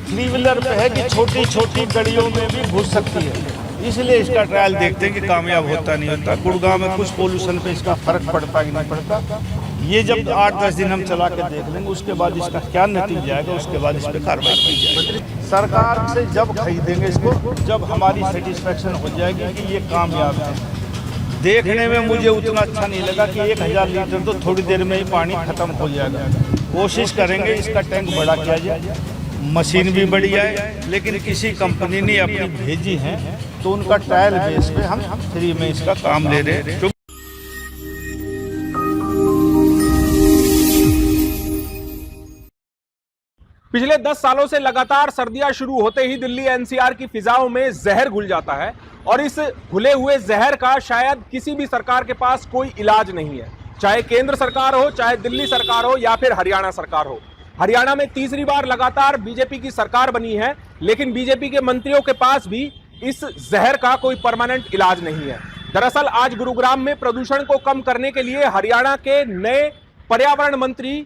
Three wheeler पे है कि छोटी छोटी गलियों में भी घुस सकती है, इसलिए इसका ट्रायल देखते हैं कि कामयाब होता नहीं होता। गुड़गांव में कुछ पोल्यूशन पे इसका फर्क पड़ता कि नहीं पड़ता, ये जब 8-10 दिन हम चला के देख लेंगे, उसके बाद इसका क्या नतीजा आएगा, उसके बाद इस पर कार्रवाई की जाएगी। सरकार से जब खरीदेंगे इसको, जब हमारी सेटिस्फेक्शन हो जाएगी कि ये कामयाब है। देखने में मुझे उतना अच्छा नहीं लगा कि 1000 लीटर तो थोड़ी देर में ही पानी खत्म हो जाएगा। कोशिश करेंगे इसका टैंक बड़ा किया जाए, मशीन भी बढ़िया है, लेकिन किसी कंपनी ने अपनी भेजी है तो उनका ट्रायल बेस पे हम फ्री में इसका काम ले रहे हैं। पिछले 10 सालों से लगातार सर्दियां शुरू होते ही दिल्ली एनसीआर की फिजाओं में जहर घुल जाता है और इस घुले हुए जहर का शायद किसी भी सरकार के पास कोई इलाज नहीं है, चाहे केंद्र सरकार हो, चाहे दिल्ली सरकार हो या फिर हरियाणा सरकार हो। हरियाणा में तीसरी बार लगातार बीजेपी की सरकार बनी है, लेकिन बीजेपी के मंत्रियों के पास भी इस जहर का कोई परमानेंट इलाज नहीं है। दरअसल आज गुरुग्राम में प्रदूषण को कम करने के लिए हरियाणा के नए पर्यावरण मंत्री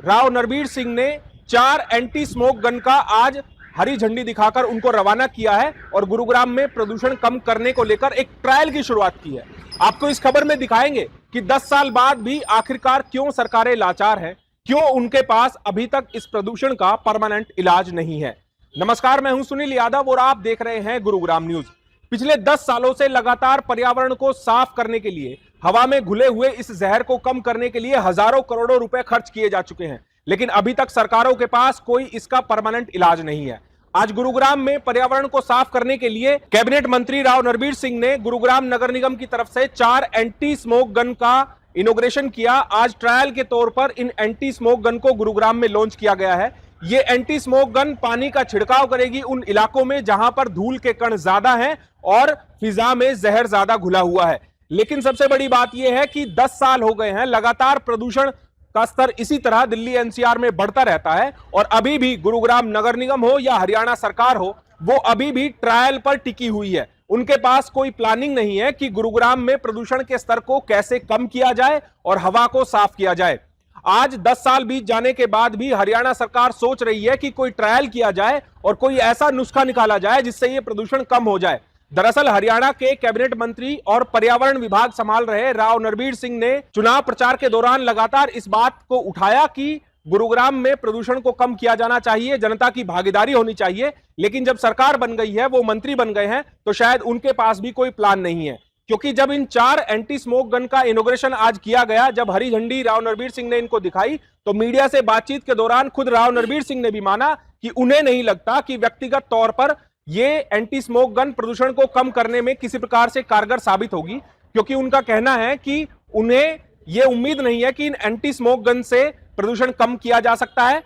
राव नरबीर सिंह ने 4 एंटी स्मोक गन का आज हरी झंडी दिखाकर उनको रवाना किया है और गुरुग्राम में प्रदूषण कम करने को लेकर एक ट्रायल की शुरुआत की है। आपको इस खबर में दिखाएंगे कि 10 साल बाद भी आखिरकार क्यों सरकारें लाचार हैं, क्यों उनके पास अभी तक इस प्रदूषण का परमानेंट इलाज नहीं है। नमस्कार, मैं हूं सुनील यादव और आप देख रहे हैं गुरुग्राम न्यूज। पिछले 10 सालों से लगातार पर्यावरण को साफ करने के लिए, हवा में घुले हुए इस जहर को कम करने के लिए हजारों करोड़ों रुपए खर्च किए जा चुके हैं, लेकिन अभी तक सरकारों के पास कोई इसका परमानेंट इलाज नहीं है। आज गुरुग्राम में पर्यावरण को साफ करने के लिए कैबिनेट मंत्री राव नरबीर सिंह ने गुरुग्राम नगर निगम की तरफ से 4 एंटी स्मोक गन का इनॉग्रेशन किया। आज ट्रायल के तौर पर इन एंटी स्मोक गन को गुरुग्राम में लॉन्च किया गया है। ये एंटी स्मोक गन पानी का छिड़काव करेगी उन इलाकों में जहां पर धूल के कण ज्यादा हैं और फिजा में जहर ज्यादा घुला हुआ है। लेकिन सबसे बड़ी बात यह है कि 10 साल हो गए हैं, लगातार प्रदूषण का स्तर इसी तरह दिल्ली एनसीआर में बढ़ता रहता है और अभी भी गुरुग्राम नगर निगम हो या हरियाणा सरकार हो, वो अभी भी ट्रायल पर टिकी हुई है। उनके पास कोई प्लानिंग नहीं है कि गुरुग्राम में प्रदूषण के स्तर को कैसे कम किया जाए और हवा को साफ किया जाए। आज 10 साल बीत जाने के बाद भी हरियाणा सरकार सोच रही है कि कोई ट्रायल किया जाए और कोई ऐसा नुस्खा निकाला जाए जिससे यह प्रदूषण कम हो जाए। दरअसल हरियाणा के कैबिनेट मंत्री और पर्यावरण विभाग संभाल रहे राव नरबीर सिंह ने चुनाव प्रचार के दौरान लगातार इस बात को उठाया कि गुरुग्राम में प्रदूषण को कम किया जाना चाहिए, जनता की भागीदारी होनी चाहिए। लेकिन जब सरकार बन गई है, वो मंत्री बन गए हैं, तो शायद उनके पास भी कोई प्लान नहीं है। क्योंकि जब इन 4 एंटी स्मोक गन का इनॉग्रेशन आज किया गया, जब हरी झंडी राव नरबीर सिंह ने इनको दिखाई, तो मीडिया से बातचीत के दौरान खुद राव नरबीर सिंह ने भी माना कि उन्हें नहीं लगता कि व्यक्तिगत तौर पर ये एंटी स्मोक गन प्रदूषण को कम करने में किसी प्रकार से कारगर साबित होगी। क्योंकि उनका कहना है कि उन्हें यह उम्मीद नहीं है कि इन एंटी स्मोक गन से प्रदूषण कम किया जा सकता है।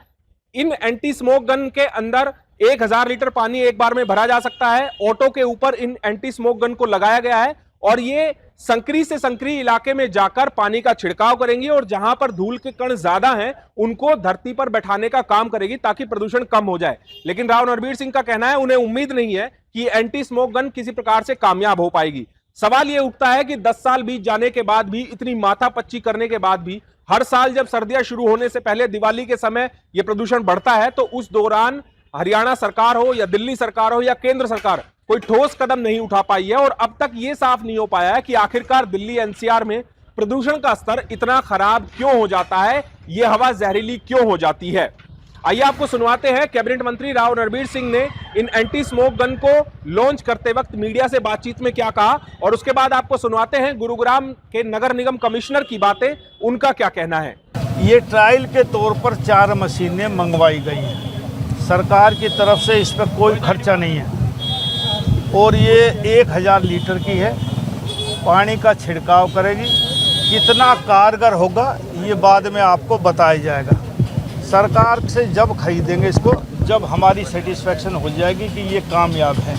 इन एंटी स्मोक गन के अंदर 1000 लीटर पानी एक बार में भरा जा सकता है। ऑटो के ऊपर इन एंटी स्मोक गन को लगाया गया है और ये संकरी से संकरी इलाके में जाकर पानी का छिड़काव करेंगी और जहां पर धूल के कण ज्यादा हैं उनको धरती पर बैठाने का काम करेगी ताकि प्रदूषण कम हो जाए। लेकिन राव नरबीर सिंह का कहना है उन्हें उम्मीद नहीं है कि एंटी स्मोक गन किसी प्रकार से कामयाब हो पाएगी। सवाल यह उठता है कि 10 साल बीत जाने के बाद भी, इतनी माथापच्ची करने के बाद भी, हर साल जब सर्दियां शुरू होने से पहले दिवाली के समय यह प्रदूषण बढ़ता है तो उस दौरान हरियाणा सरकार हो या दिल्ली सरकार हो या केंद्र सरकार कोई ठोस कदम नहीं उठा पाई है। और अब तक यह साफ नहीं हो पाया है कि आखिरकार दिल्ली एनसीआर में प्रदूषण का स्तर इतना खराब क्यों हो जाता है, यह हवा जहरीली क्यों हो जाती है। आइए आपको सुनवाते हैं कैबिनेट मंत्री राव नरबीर सिंह ने इन एंटी स्मोक गन को लॉन्च करते वक्त मीडिया से बातचीत में क्या कहा और उसके बाद आपको सुनवाते हैं गुरुग्राम के नगर निगम कमिश्नर की बातें, उनका क्या कहना है। ये ट्रायल के तौर पर 4 मशीनें मंगवाई गई हैं, सरकार की तरफ से इस पर कोई खर्चा नहीं है और ये 1000 लीटर की है। पानी का छिड़काव करेगी, कितना कारगर होगा ये बाद में आपको बताया जाएगा। सरकार से जब खरीदेंगे इसको, जब हमारी सेटिस्फेक्शन हो जाएगी कि ये कामयाब है।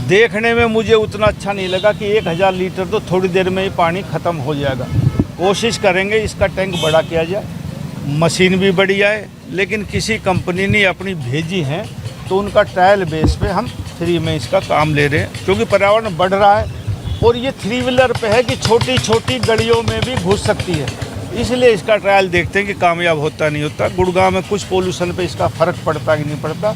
देखने में मुझे उतना अच्छा नहीं लगा कि 1000 लीटर तो थोड़ी देर में ही पानी ख़त्म हो जाएगा। कोशिश करेंगे इसका टैंक बड़ा किया जाए, मशीन भी बढ़िया है, लेकिन किसी कंपनी ने अपनी भेजी है तो उनका ट्रायल बेस पे हम फ्री में इसका काम ले रहे हैं। क्योंकि पर्यावरण बढ़ रहा है और ये 3 व्हीलर पे है कि छोटी छोटी गलियों में भी घुस सकती है, इसलिए इसका ट्रायल देखते हैं कि कामयाब होता नहीं होता। गुड़गांव में कुछ पोल्यूशन पे इसका फ़र्क पड़ता कि नहीं पड़ता,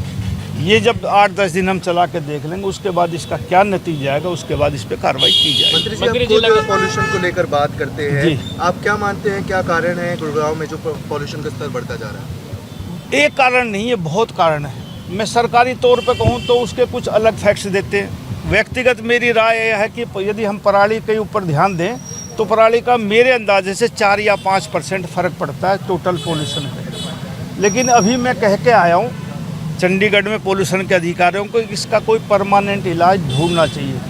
ये जब 8-10 दिन हम चला के देख लेंगे, उसके बाद इसका क्या नतीजा आएगा, उसके बाद इस पे कार्रवाई की जाएगी। मंत्री जी, आप खुद पॉल्यूशन को लेकर बात करते हैं, आप क्या मानते हैं, क्या कारण है गुड़गांव में जो पॉल्यूशन का स्तर बढ़ता जा रहा है? एक कारण नहीं है, बहुत कारण है। मैं सरकारी तौर पे कहूँ तो उसके कुछ अलग फैक्ट्स देते हैं। व्यक्तिगत मेरी राय यह है कि यदि हम पराली के ऊपर ध्यान दें तो पराली का मेरे अंदाजे से 4 या 5% फ़र्क पड़ता है टोटल पोल्यूशन पे। लेकिन अभी मैं कह के आया हूँ चंडीगढ़ में पोल्यूशन के अधिकारियों को, इसका कोई परमानेंट इलाज ढूंढना चाहिए।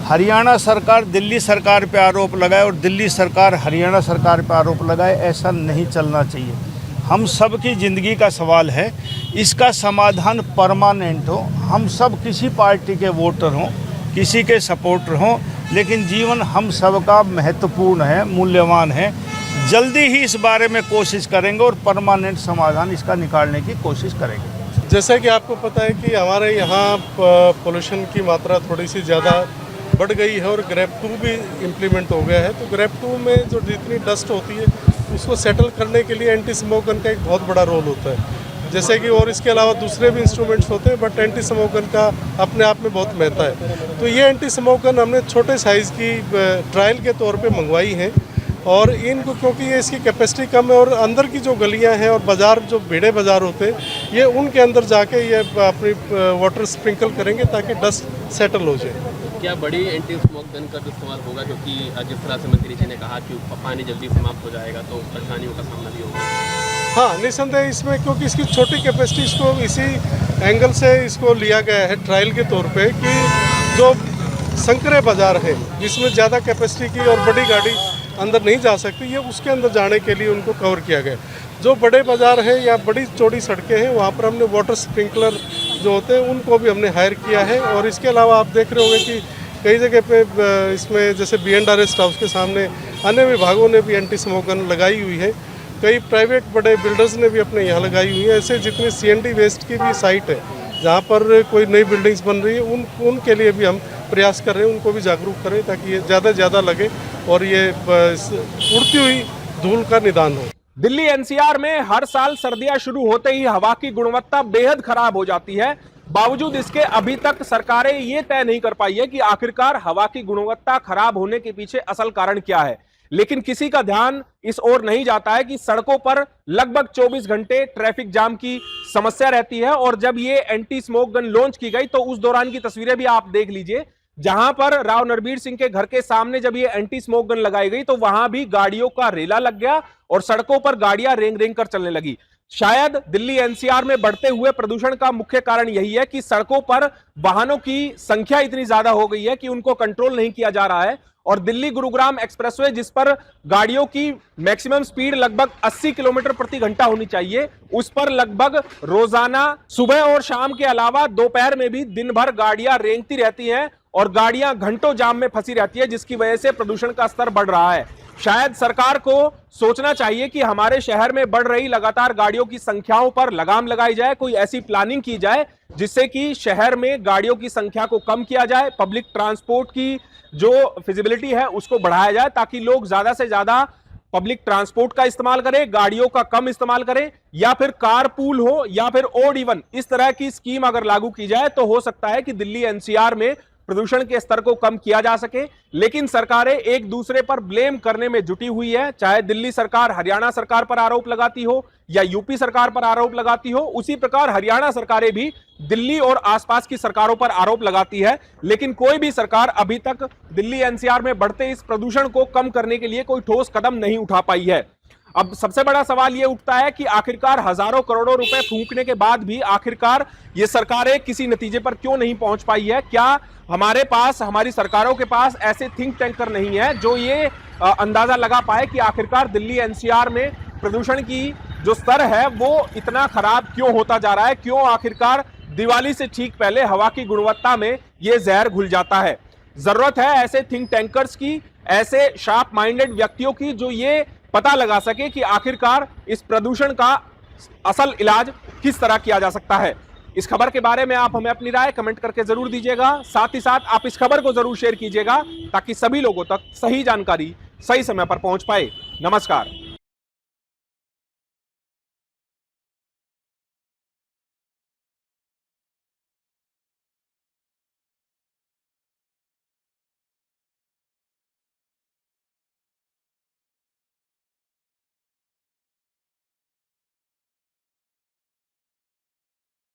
हरियाणा सरकार दिल्ली सरकार पे आरोप लगाए और दिल्ली सरकार हरियाणा सरकार पे आरोप लगाए, ऐसा नहीं चलना चाहिए। हम सब की ज़िंदगी का सवाल है, इसका समाधान परमानेंट हो। हम सब किसी पार्टी के वोटर हों, किसी के सपोर्टर हों, लेकिन जीवन हम सब का महत्वपूर्ण है, मूल्यवान है। जल्दी ही इस बारे में कोशिश करेंगे और परमानेंट समाधान इसका निकालने की कोशिश करेंगे। जैसा कि आपको पता है कि हमारे यहाँ पोल्यूशन की मात्रा थोड़ी सी ज़्यादा बढ़ गई है और ग्रेप 2 भी इम्प्लीमेंट हो गया है। तो ग्रेप 2 में जो जितनी डस्ट होती है उसको सेटल करने के लिए एंटी स्मोक गन का एक बहुत बड़ा रोल होता है। जैसे कि और इसके अलावा दूसरे भी इंस्ट्रूमेंट्स होते हैं, बट एंटी स्मोक गन का अपने आप में बहुत महत्व है। तो ये एंटी स्मोक गन हमने छोटे साइज़ की ट्रायल के तौर पे मंगवाई है और इनको, क्योंकि ये इसकी कैपेसिटी कम है और अंदर की जो गलियां हैं और बाज़ार जो भीड़े बाज़ार होते हैं, ये उनके अंदर जाके ये अपनी वाटर स्प्रिंकल करेंगे ताकि डस्ट सेटल हो जाए। क्या बड़ी एंटी स्मोक गन का जो इस्तेमाल होगा, क्योंकि जिस तरह से मंत्री जी ने कहा कि पानी जल्दी समाप्त हो जाएगा तो परेशानियों का सामना भी होगा? हाँ, निस्संदेह इसमें, क्योंकि इसकी छोटी कैपेसिटी, इसको इसी एंगल से इसको लिया गया है ट्रायल के तौर पे कि जो संकरे बाज़ार है जिसमें ज़्यादा कैपेसिटी की और बड़ी गाड़ी अंदर नहीं जा सकती, ये उसके अंदर जाने के लिए उनको कवर किया गया। जो बड़े बाज़ार हैं या बड़ी चौड़ी सड़कें हैं, वहाँ पर हमने वाटर स्प्रिंकलर जो होते हैं उनको भी हमने हायर किया है। और इसके अलावा आप देख रहे होंगे कि कई जगह पे इसमें जैसे BNRS हाउस के सामने अन्य विभागों ने भी एंटी स्मोक गन लगाई हुई है। कई प्राइवेट बड़े बिल्डर्स ने भी अपने यहाँ लगाई हुई है। ऐसे जितनी CND वेस्ट की भी साइट है जहाँ पर कोई नई बिल्डिंग्स बन रही है, उनके लिए भी हम प्रयास कर रहे हैं, उनको भी जागरूक करें ताकि ये ज़्यादा से ज़्यादा लगे और ये उड़ती हुई धूल का निदान हो। दिल्ली NCR में हर साल सर्दियां शुरू होते ही हवा की गुणवत्ता बेहद खराब हो जाती है। बावजूद इसके अभी तक सरकारें ये तय नहीं कर पाई है कि आखिरकार हवा की गुणवत्ता खराब होने के पीछे असल कारण क्या है। लेकिन किसी का ध्यान इस ओर नहीं जाता है कि सड़कों पर लगभग 24 घंटे ट्रैफिक जाम की समस्या रहती है। और जब ये एंटी स्मोक गन लॉन्च की गई तो उस दौरान की तस्वीरें भी आप देख लीजिए, जहां पर राव नरबीर सिंह के घर के सामने जब ये एंटी स्मोक गन लगाई गई तो वहां भी गाड़ियों का रेला लग गया और सड़कों पर गाड़ियां रेंग रेंग कर चलने लगी। शायद दिल्ली NCR में बढ़ते हुए प्रदूषण का मुख्य कारण यही है कि सड़कों पर वाहनों की संख्या इतनी ज्यादा हो गई है कि उनको कंट्रोल नहीं किया जा रहा है। और दिल्ली गुरुग्राम एक्सप्रेसवे, जिस पर गाड़ियों की मैक्सिमम स्पीड लगभग 80 किलोमीटर प्रति घंटा होनी चाहिए, उस पर लगभग रोजाना सुबह और शाम के अलावा दोपहर में भी दिन भर गाड़ियां रेंगती रहती हैं और गाड़ियां घंटों जाम में फंसी रहती है, जिसकी वजह से प्रदूषण का स्तर बढ़ रहा है। शायद सरकार को सोचना चाहिए कि हमारे शहर में बढ़ रही लगातार गाड़ियों की संख्याओं पर लगाम लगाई जाए, कोई ऐसी प्लानिंग की जाए जिससे कि शहर में गाड़ियों की संख्या को कम किया जाए, पब्लिक ट्रांसपोर्ट की जो फिजिबिलिटी है उसको बढ़ाया जाए ताकि लोग ज्यादा से ज्यादा पब्लिक ट्रांसपोर्ट का इस्तेमाल करें, गाड़ियों का कम इस्तेमाल करें, या फिर कारपूल हो या फिर ऑड इवन इस तरह की स्कीम अगर लागू की जाए तो हो सकता है कि दिल्ली NCR में प्रदूषण के स्तर को कम किया जा सके। लेकिन सरकारें एक दूसरे पर ब्लेम करने में जुटी हुई है, चाहे दिल्ली सरकार हरियाणा सरकार पर आरोप लगाती हो या यूपी सरकार पर आरोप लगाती हो, उसी प्रकार हरियाणा सरकारें भी दिल्ली और आसपास की सरकारों पर आरोप लगाती है। लेकिन कोई भी सरकार अभी तक दिल्ली NCR में बढ़ते इस प्रदूषण को कम करने के लिए कोई ठोस कदम नहीं उठा पाई है। अब सबसे बड़ा सवाल यह उठता है कि आखिरकार हजारों करोड़ों रुपए फूंकने के बाद भी आखिरकार ये सरकारें किसी नतीजे पर क्यों नहीं पहुंच पाई है। क्या हमारे पास, हमारी सरकारों के पास ऐसे थिंक टैंकर नहीं है जो ये अंदाजा लगा पाए कि आखिरकार दिल्ली NCR में प्रदूषण की जो स्तर है वो इतना खराब क्यों होता जा रहा है, क्यों आखिरकार दिवाली से ठीक पहले हवा की गुणवत्ता में ये जहर घुल जाता है। जरूरत है ऐसे थिंक टैंकर्स की, ऐसे शार्प माइंडेड व्यक्तियों की जो ये पता लगा सके कि आखिरकार इस प्रदूषण का असल इलाज किस तरह किया जा सकता है। इस खबर के बारे में आप हमें अपनी राय कमेंट करके जरूर दीजिएगा। साथ ही साथ आप इस खबर को जरूर शेयर कीजिएगा ताकि सभी लोगों तक सही जानकारी सही समय पर पहुंच पाए। नमस्कार।